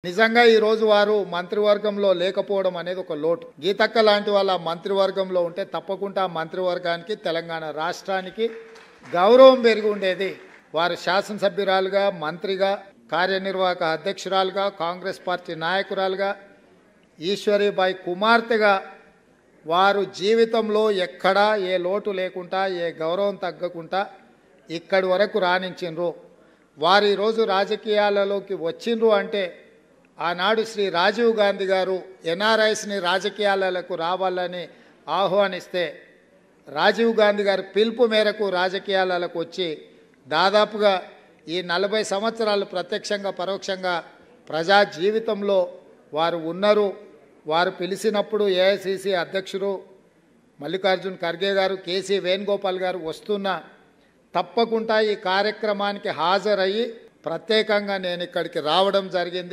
నిజంగా ఈ రోజు వారు మంత్రివర్గంలో లేకపోవడం అనేది ఒక లోటు. గీతక్క లాంటి వాళ్ళ మంత్రివర్గంలో ఉంటే తప్పకుండా మంత్రివర్గానికి తెలంగాణ రాష్ట్రానికి గౌరవం పెరిగి ఉండేది. వారు శాసనసభ్యురాలుగా, మంత్రిగా, కార్యనిర్వాహక అధ్యక్షురాలుగా, కాంగ్రెస్ పార్టీ నాయకురాలుగా, ఈశ్వరీబాయి కుమార్తెగా వారు జీవితంలో ఎక్కడా ఏ లోటు లేకుండా, ఏ గౌరవం తగ్గకుండా ఇక్కడి వరకు రాణించిండ్రు. వారు ఈరోజు రాజకీయాలలోకి వచ్చిండ్రు అంటే ఆనాడు శ్రీ రాజీవ్ గాంధీ గారు ఎన్ఆర్ఐస్ని రాజకీయాలకు రావాలని ఆహ్వానిస్తే రాజీవ్ గాంధీ గారి పిలుపు మేరకు రాజకీయాలకు వచ్చి దాదాపుగా ఈ 40 సంవత్సరాలు ప్రత్యక్షంగా పరోక్షంగా ప్రజా జీవితంలో వారు ఉన్నారు. వారు పిలిచినప్పుడు ఏఐసిసి అధ్యక్షుడు మల్లికార్జున్ ఖర్గే గారు, కేసీ వేణుగోపాల్ గారు వస్తున్నా తప్పకుండా ఈ కార్యక్రమానికి హాజరయ్యి ప్రత్యేకంగా నేను ఇక్కడికి రావడం జరిగింది.